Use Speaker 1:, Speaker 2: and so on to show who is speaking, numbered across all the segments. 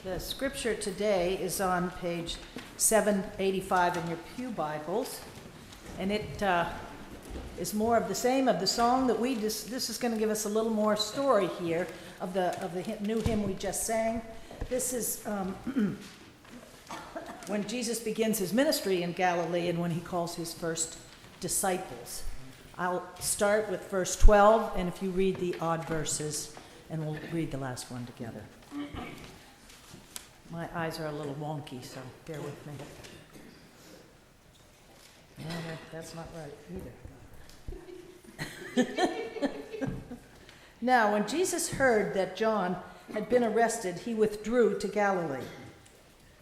Speaker 1: The scripture today is on page 785 in your pew Bibles, and it is more of the same of the song that this is going to give us a little more story here of the new hymn we just sang. This is when Jesus begins his ministry in Galilee and when he calls his first disciples. I'll start with verse 12, and if you read the odd verses, and we'll read the last one together. My eyes are a little wonky, so bear with me. No, that's not right either. Now, when Jesus heard that John had been arrested, he withdrew to Galilee.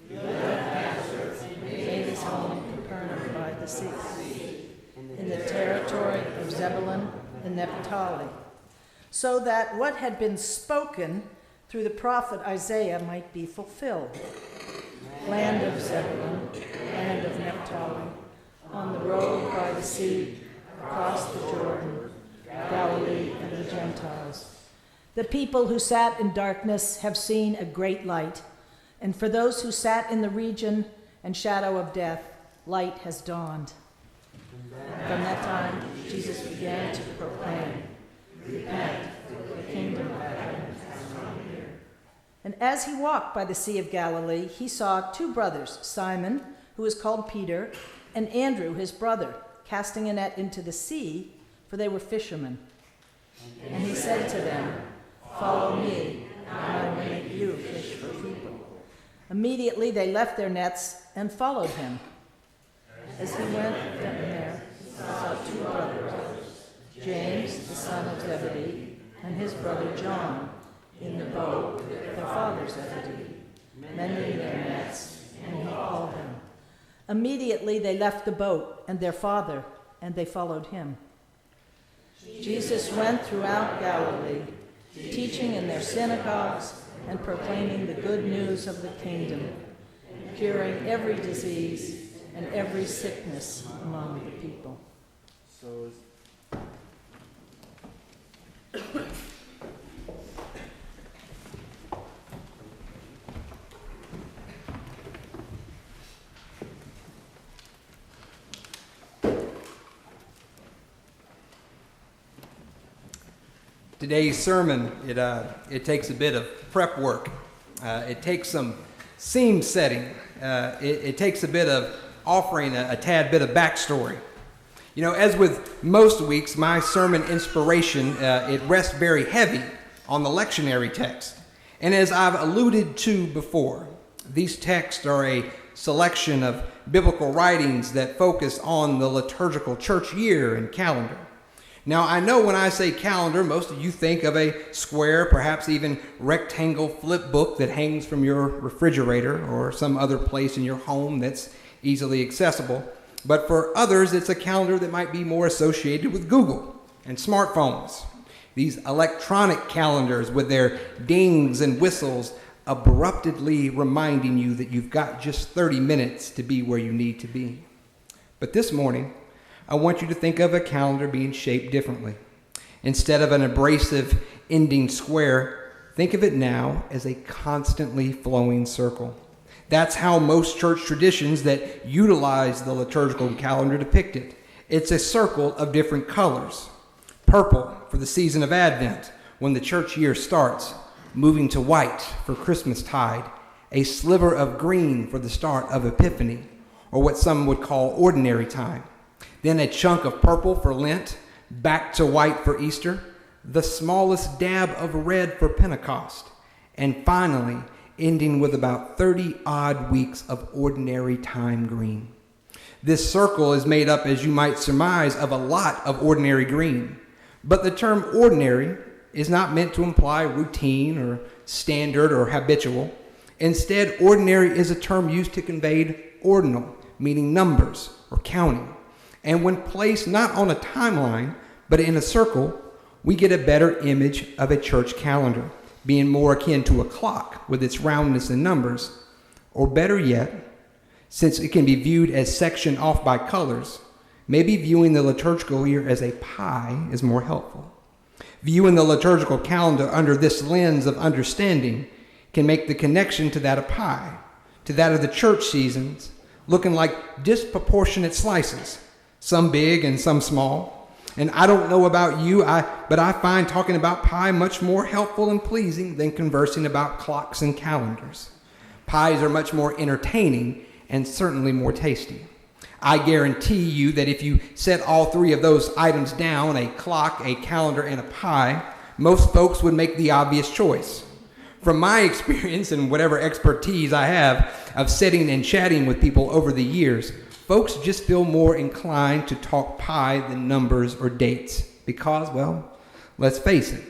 Speaker 1: He made his home in Capernaum by the sea, in the territory of Zebulun and Naphtali, so that what had been spoken through the prophet Isaiah might be fulfilled. Land of Zebulun, land of Naphtali, on the road by the sea, across the Jordan, Galilee and the Gentiles. The people who sat in darkness have seen a great light, and for those who sat in the region and shadow of death, light has dawned. From that time, Jesus began to proclaim, "Repent, for the kingdom of heaven has come near." And as he walked by the Sea of Galilee, he saw two brothers, Simon, who is called Peter, and Andrew, his brother, casting a net into the sea, for they were fishermen. And he said to them, "Follow me, and I will make you fish for people." Immediately they left their nets and followed him. As he went there, he saw two brothers, James, the son of Zebedee, and his brother John, in the boat with their father Zebedee, mending their nets, and he called them. Immediately they left the boat and their father, and they followed him. Jesus went throughout Galilee, teaching in their synagogues and proclaiming the good news of the kingdom, curing every disease and every sickness among the people.
Speaker 2: Today's sermon, it takes a bit of prep work. It takes some scene setting. It takes a bit of offering a tad bit of backstory. You know, as with most weeks, my sermon inspiration, it rests very heavy on the lectionary text. And as I've alluded to before, these texts are a selection of biblical writings that focus on the liturgical church year and calendar. Now, I know when I say calendar, most of you think of a square, perhaps even rectangle flip book that hangs from your refrigerator or some other place in your home that's easily accessible. But for others, it's a calendar that might be more associated with Google and smartphones. These electronic calendars with their dings and whistles abruptly reminding you that you've got just 30 minutes to be where you need to be. But this morning, I want you to think of a calendar being shaped differently. Instead of an abrasive ending square, think of it now as a constantly flowing circle. That's how most church traditions that utilize the liturgical calendar depict it. It's a circle of different colors. Purple for the season of Advent, when the church year starts, moving to white for Christmastide, a sliver of green for the start of Epiphany, or what some would call ordinary time. Then a chunk of purple for Lent, back to white for Easter, the smallest dab of red for Pentecost, and finally ending with about 30 odd weeks of ordinary time green. This circle is made up, as you might surmise, of a lot of ordinary green. But the term ordinary is not meant to imply routine or standard or habitual. Instead, ordinary is a term used to convey ordinal, meaning numbers or counting. And when placed not on a timeline, but in a circle, we get a better image of a church calendar, being more akin to a clock with its roundness and numbers. Or better yet, since it can be viewed as sectioned off by colors, maybe viewing the liturgical year as a pie is more helpful. Viewing the liturgical calendar under this lens of understanding can make the connection to that of pie, to that of the church seasons, looking like disproportionate slices, some big and some small. And I don't know about you, but I find talking about pie much more helpful and pleasing than conversing about clocks and calendars. Pies are much more entertaining and certainly more tasty. I guarantee you that if you set all three of those items down, a clock, a calendar, and a pie, most folks would make the obvious choice. From my experience and whatever expertise I have of sitting and chatting with people over the years, folks just feel more inclined to talk pie than numbers or dates because, well, let's face it,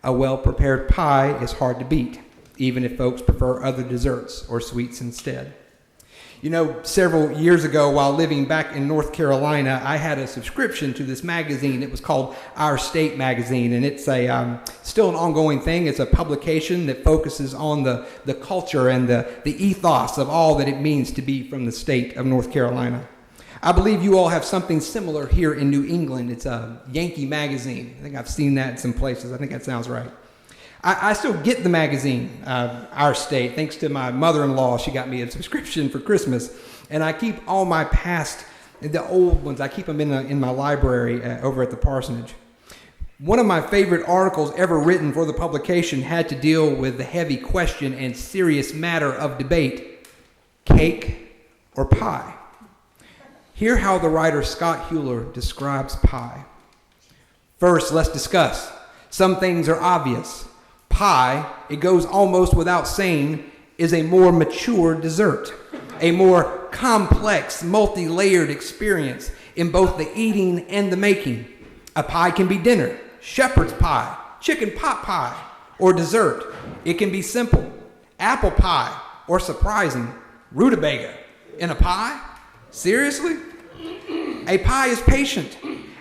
Speaker 2: a well-prepared pie is hard to beat, even if folks prefer other desserts or sweets instead. You know, several years ago while living back in North Carolina, I had a subscription to this magazine. It was called Our State Magazine, and it's still an ongoing thing. It's a publication that focuses on the culture and the ethos of all that it means to be from the state of North Carolina. I believe you all have something similar here in New England. It's a Yankee magazine. I think I've seen that in some places. I think that sounds right. I still get the magazine, Our State, thanks to my mother-in-law. She got me a subscription for Christmas, and I keep all my past, the old ones, I keep them in my library over at the parsonage. One of my favorite articles ever written for the publication had to deal with the heavy question and serious matter of debate, cake or pie. Hear how the writer Scott Hewler describes pie. First, let's discuss. Some things are obvious. Pie, it goes almost without saying, is a more mature dessert, a more complex, multi-layered experience in both the eating and the making. A pie can be dinner, shepherd's pie, chicken pot pie, or dessert. It can be simple, apple pie, or surprising, rutabaga in a pie? Seriously? A pie is patient.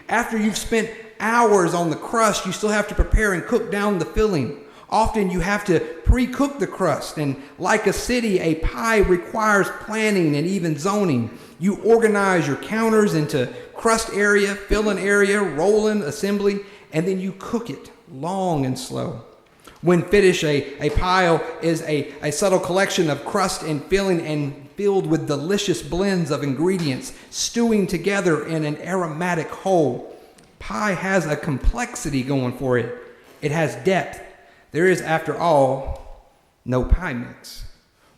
Speaker 2: After you've spent hours on the crust, you still have to prepare and cook down the filling. Often you have to pre-cook the crust, and like a city, a pie requires planning and even zoning. You organize your counters into crust area, filling area, rolling, assembly, and then you cook it long and slow. When finished, a pie is a subtle collection of crust and filling and filled with delicious blends of ingredients, stewing together in an aromatic whole. Pie has a complexity going for it. It has depth. There is, after all, no pie mix.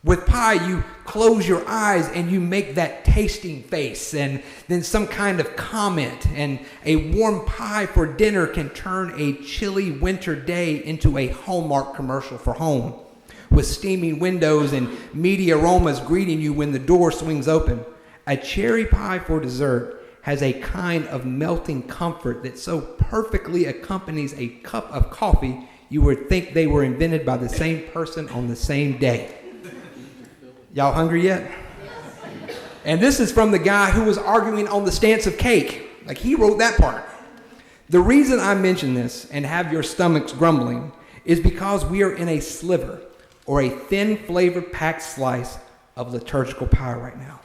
Speaker 2: With pie, you close your eyes and you make that tasting face and then some kind of comment. And a warm pie for dinner can turn a chilly winter day into a Hallmark commercial for home, with steaming windows and meaty aromas greeting you when the door swings open. A cherry pie for dessert has a kind of melting comfort that so perfectly accompanies a cup of coffee you would think they were invented by the same person on the same day. Y'all hungry yet? And this is from the guy who was arguing on the stance of cake. Like, he wrote that part. The reason I mention this and have your stomachs grumbling is because we are in a sliver or a thin flavored packed slice of liturgical pie right now.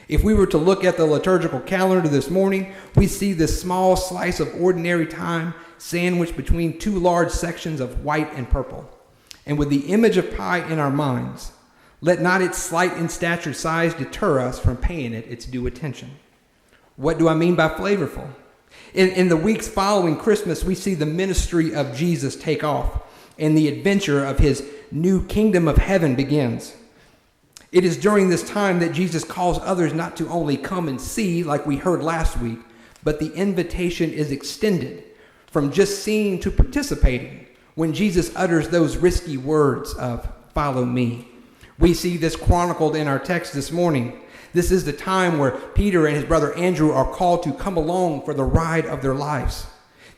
Speaker 2: If we were to look at the liturgical calendar this morning, we see this small slice of ordinary time sandwiched between two large sections of white and purple. And with the image of pie in our minds, let not its slight in stature size deter us from paying it its due attention. What do I mean by flavorful? In the weeks following Christmas, we see the ministry of Jesus take off, and the adventure of his new kingdom of heaven begins. It is during this time that Jesus calls others not to only come and see, like we heard last week, but the invitation is extended from just seeing to participating when Jesus utters those risky words of, "Follow me." We see this chronicled in our text this morning. This is the time where Peter and his brother Andrew are called to come along for the ride of their lives.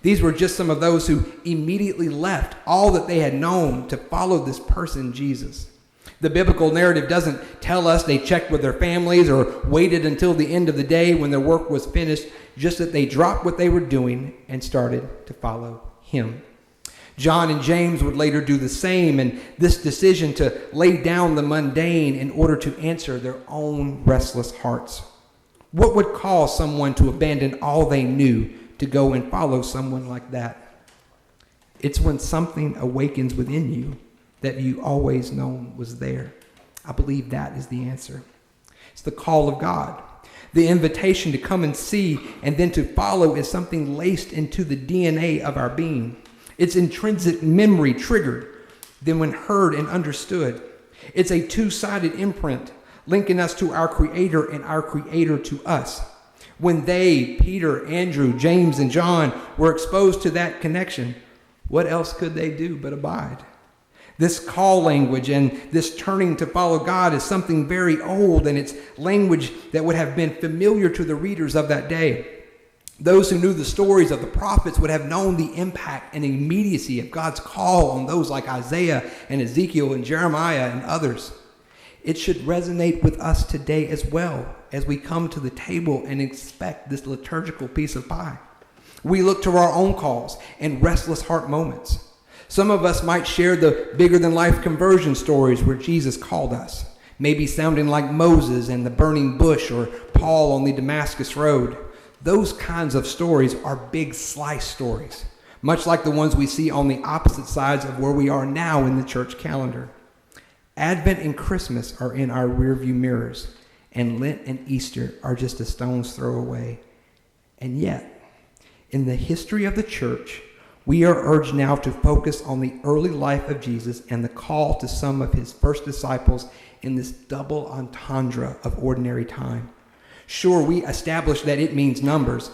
Speaker 2: These were just some of those who immediately left all that they had known to follow this person, Jesus. The biblical narrative doesn't tell us they checked with their families or waited until the end of the day when their work was finished, just that they dropped what they were doing and started to follow him. John and James would later do the same, and this decision to lay down the mundane in order to answer their own restless hearts. What would cause someone to abandon all they knew to go and follow someone like that? It's when something awakens within you that you always known was there? I believe that is the answer. It's the call of God. The invitation to come and see and then to follow is something laced into the DNA of our being. It's intrinsic memory triggered, then when heard and understood. It's a two-sided imprint linking us to our Creator and our Creator to us. When they, Peter, Andrew, James, and John, were exposed to that connection, what else could they do but abide? This call language and this turning to follow God is something very old, and it's language that would have been familiar to the readers of that day. Those who knew the stories of the prophets would have known the impact and immediacy of God's call on those like Isaiah and Ezekiel and Jeremiah and others. It should resonate with us today as well as we come to the table and expect this liturgical piece of pie. We look to our own calls and restless heart moments. Some of us might share the bigger-than-life conversion stories where Jesus called us, maybe sounding like Moses and the burning bush or Paul on the Damascus Road. Those kinds of stories are big slice stories, much like the ones we see on the opposite sides of where we are now in the church calendar. Advent and Christmas are in our rearview mirrors, and Lent and Easter are just a stone's throw away. And yet, in the history of the church, we are urged now to focus on the early life of Jesus and the call to some of his first disciples in this double entendre of ordinary time. Sure, we established that it means numbers,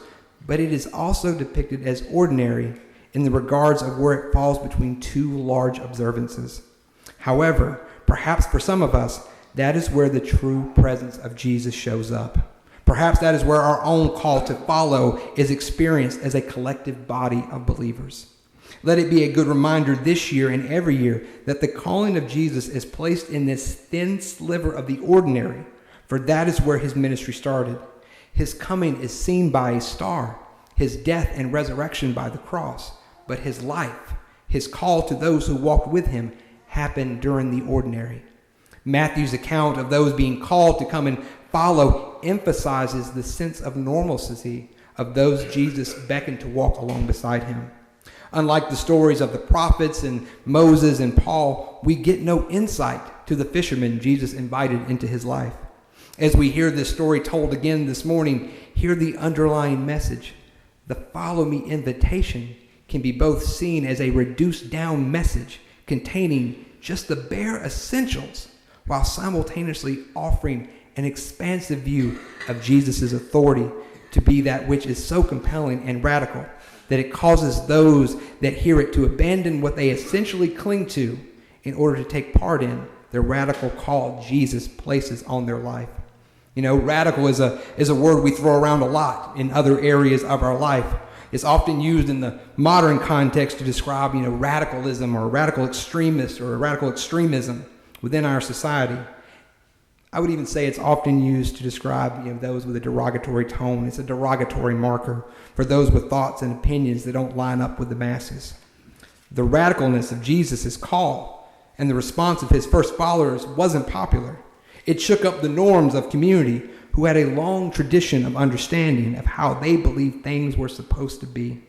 Speaker 2: but it is also depicted as ordinary in the regards of where it falls between two large observances. However, perhaps for some of us, that is where the true presence of Jesus shows up. Perhaps that is where our own call to follow is experienced as a collective body of believers. Let it be a good reminder this year and every year that the calling of Jesus is placed in this thin sliver of the ordinary, for that is where his ministry started. His coming is seen by a star, his death and resurrection by the cross, but his life, his call to those who walked with him, happened during the ordinary. Matthew's account of those being called to come and follow emphasizes the sense of normalcy of those Jesus beckoned to walk along beside him. Unlike the stories of the prophets and Moses and Paul, we get no insight to the fishermen Jesus invited into his life. As we hear this story told again this morning, hear the underlying message. The follow me invitation can be both seen as a reduced down message containing just the bare essentials while simultaneously offering an expansive view of Jesus' authority to be that which is so compelling and radical that it causes those that hear it to abandon what they essentially cling to in order to take part in the radical call Jesus places on their life. You know, radical is a word we throw around a lot in other areas of our life. It's often used in the modern context to describe, radicalism or radical extremist or radical extremism within our society. I would even say it's often used to describe, those with a derogatory tone. It's a derogatory marker for those with thoughts and opinions that don't line up with the masses. The radicalness of Jesus' call and the response of his first followers wasn't popular. It shook up the norms of community who had a long tradition of understanding of how they believed things were supposed to be.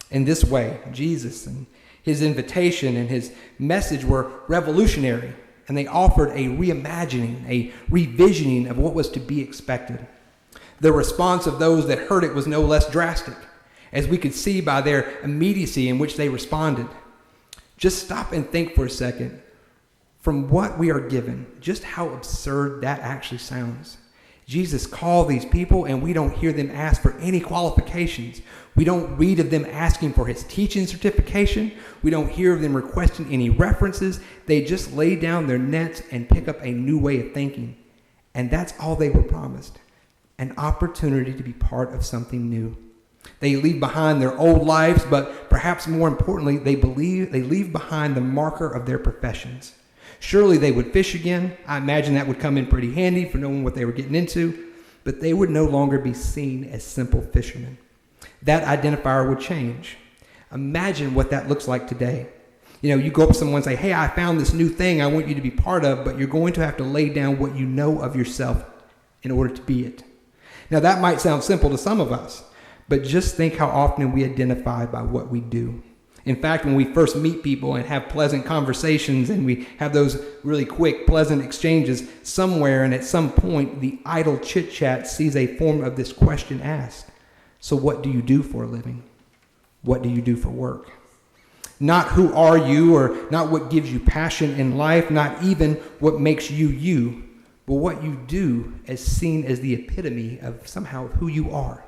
Speaker 2: In this way, Jesus and his invitation and his message were revolutionary, and they offered a reimagining, a revisioning of what was to be expected. The response of those that heard it was no less drastic, as we could see by their immediacy in which they responded. Just stop and think for a second. From what we are given, just how absurd that actually sounds. Jesus called these people, and we don't hear them ask for any qualifications. We don't read of them asking for his teaching certification. We don't hear of them requesting any references. They just lay down their nets and pick up a new way of thinking. And that's all they were promised, an opportunity to be part of something new. They leave behind their old lives, but perhaps more importantly, they leave behind the marker of their professions. Surely they would fish again. I imagine that would come in pretty handy for knowing what they were getting into, but they would no longer be seen as simple fishermen. That identifier would change. Imagine what that looks like today. You go up to someone and say, hey, I found this new thing I want you to be part of, but you're going to have to lay down what you know of yourself in order to be it. Now that might sound simple to some of us, but just think how often we identify by what we do. In fact, when we first meet people and have pleasant conversations and we have those really quick, pleasant exchanges, somewhere and at some point, the idle chit-chat sees a form of this question asked. So what do you do for a living? What do you do for work? Not who are you, or not what gives you passion in life, not even what makes you you, but what you do as seen as the epitome of somehow who you are.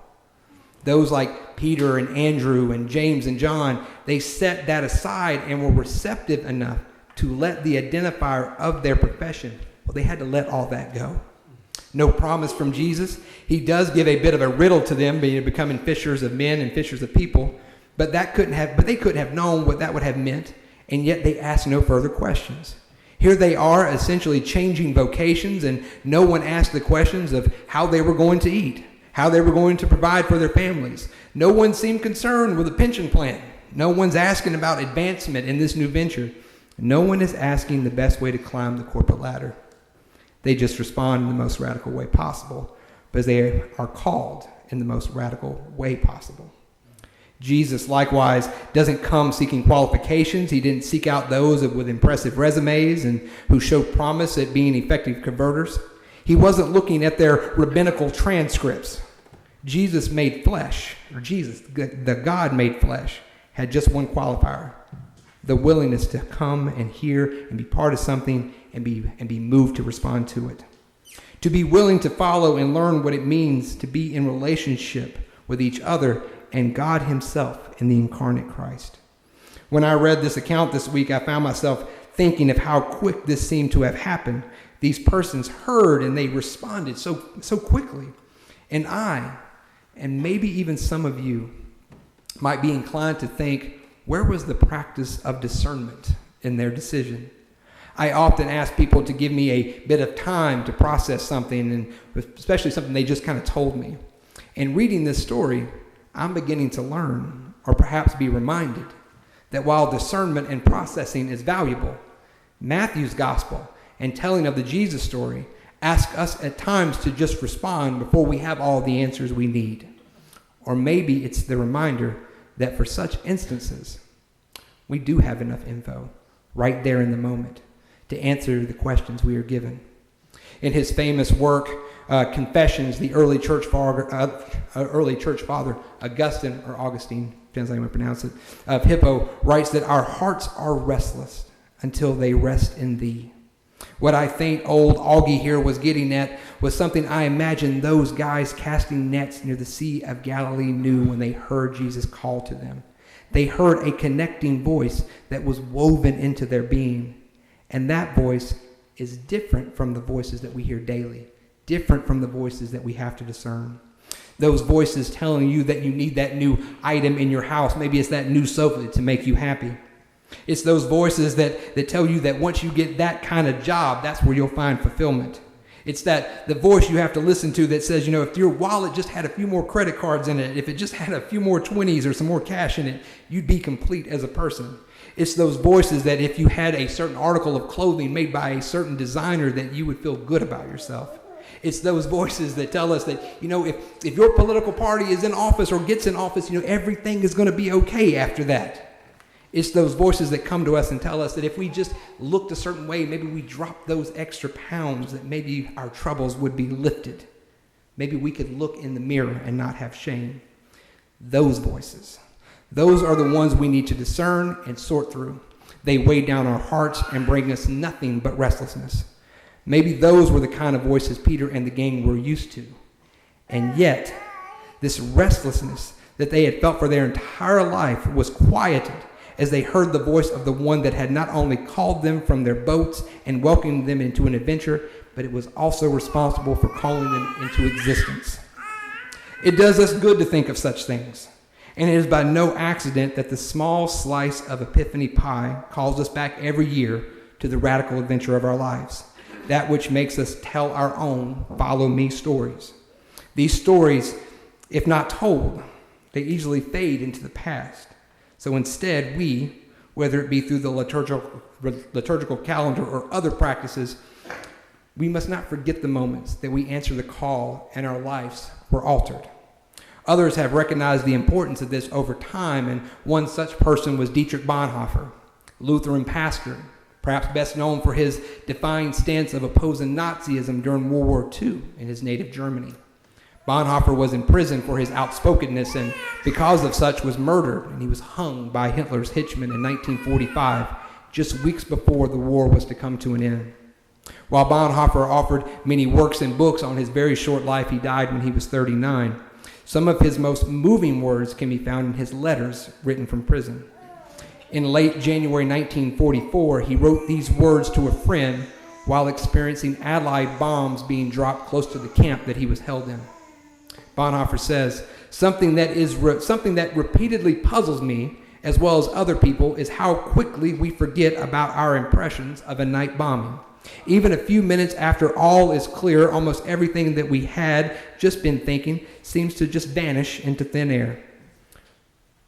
Speaker 2: Those like Peter and Andrew and James and John, they set that aside and were receptive enough to let the identifier of their profession, well, they had to let all that go. No promise from Jesus. He does give a bit of a riddle to them, becoming fishers of men and fishers of people, but they couldn't have known what that would have meant, and yet they asked no further questions. Here they are essentially changing vocations, and no one asked the questions of how they were going to eat, how they were going to provide for their families. No one seemed concerned with a pension plan. No one's asking about advancement in this new venture. No one is asking the best way to climb the corporate ladder. They just respond in the most radical way possible, because they are called in the most radical way possible. Jesus, likewise, doesn't come seeking qualifications. He didn't seek out those with impressive resumes and who show promise at being effective converters. He wasn't looking at their rabbinical transcripts. Jesus made flesh, or Jesus, the God made flesh, had just one qualifier: the willingness to come and hear and be part of something and be moved to respond to it. To be willing to follow and learn what it means to be in relationship with each other and God himself in the incarnate Christ. When I read this account this week, I found myself thinking of how quick this seemed to have happened. These persons heard and they responded so quickly. And I, and maybe even some of you, might be inclined to think, where was the practice of discernment in their decision? I often ask people to give me a bit of time to process something, and especially something they just kind of told me. And reading this story, I'm beginning to learn, or perhaps be reminded, that while discernment and processing is valuable, Matthew's gospel and telling of the Jesus story ask us at times to just respond before we have all the answers we need. Or maybe it's the reminder that for such instances, we do have enough info right there in the moment to answer the questions we are given. In his famous work, Confessions, the early church father Augustine, depends on how you pronounce it, of Hippo, writes that our hearts are restless until they rest in thee. What I think old Augie here was getting at was something I imagine those guys casting nets near the Sea of Galilee knew when they heard Jesus call to them. They heard a connecting voice that was woven into their being, and that voice is different from the voices that we hear daily, different from the voices that we have to discern. Those voices telling you that you need that new item in your house. Maybe it's that new sofa to make you happy. It's those voices that tell you that once you get that kind of job, that's where you'll find fulfillment. It's the voice you have to listen to that says, if your wallet just had a few more credit cards in it, if it just had a few more 20s or some more cash in it, you'd be complete as a person. It's those voices that if you had a certain article of clothing made by a certain designer, that you would feel good about yourself. It's those voices that tell us that, if your political party is in office or gets in office, everything is going to be okay after that. It's those voices that come to us and tell us that if we just looked a certain way, maybe we dropped those extra pounds, that maybe our troubles would be lifted. Maybe we could look in the mirror and not have shame. Those voices, those are the ones we need to discern and sort through. They weigh down our hearts and bring us nothing but restlessness. Maybe those were the kind of voices Peter and the gang were used to. And yet, this restlessness that they had felt for their entire life was quieted as they heard the voice of the one that had not only called them from their boats and welcomed them into an adventure, but it was also responsible for calling them into existence. It does us good to think of such things. And it is by no accident that the small slice of Epiphany pie calls us back every year to the radical adventure of our lives. That which makes us tell our own follow me stories. These stories, if not told, they easily fade into the past. So instead, we, whether it be through the liturgical calendar or other practices, we must not forget the moments that we answer the call and our lives were altered. Others have recognized the importance of this over time, and one such person was Dietrich Bonhoeffer, Lutheran pastor, perhaps best known for his defiant stance of opposing Nazism during World War II in his native Germany. Bonhoeffer was imprisoned for his outspokenness and because of such was murdered, and he was hung by Hitler's henchmen in 1945, just weeks before the war was to come to an end. While Bonhoeffer offered many works and books on his very short life, he died when he was 39. Some of his most moving words can be found in his letters written from prison. In late January 1944, he wrote these words to a friend while experiencing Allied bombs being dropped close to the camp that he was held in. Bonhoeffer says, something that repeatedly puzzles me, as well as other people, is how quickly we forget about our impressions of a night bombing. Even a few minutes after all is clear, almost everything that we had just been thinking seems to just vanish into thin air.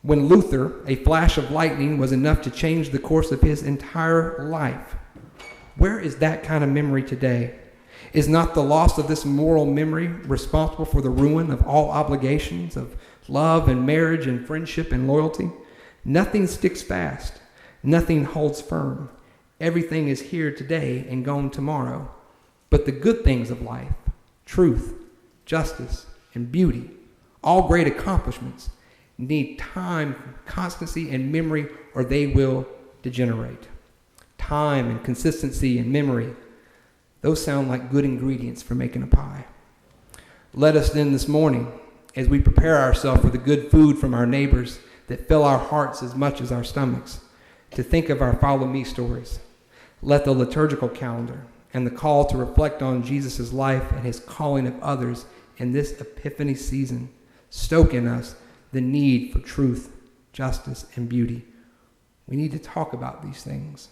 Speaker 2: When Luther, a flash of lightning was enough to change the course of his entire life, where is that kind of memory today? Is not the loss of this moral memory responsible for the ruin of all obligations of love and marriage and friendship and loyalty? Nothing sticks fast. Nothing holds firm. Everything is here today and gone tomorrow. But the good things of life, truth, justice, and beauty, all great accomplishments, need time, constancy, and memory, or they will degenerate. Time and consistency and memory, those sound like good ingredients for making a pie. Let us then this morning, as we prepare ourselves for the good food from our neighbors that fill our hearts as much as our stomachs, to think of our Follow Me stories. Let the liturgical calendar and the call to reflect on Jesus' life and his calling of others in this Epiphany season stoke in us the need for truth, justice, and beauty. We need to talk about these things,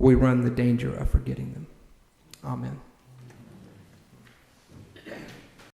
Speaker 2: or we run the danger of forgetting them. Amen.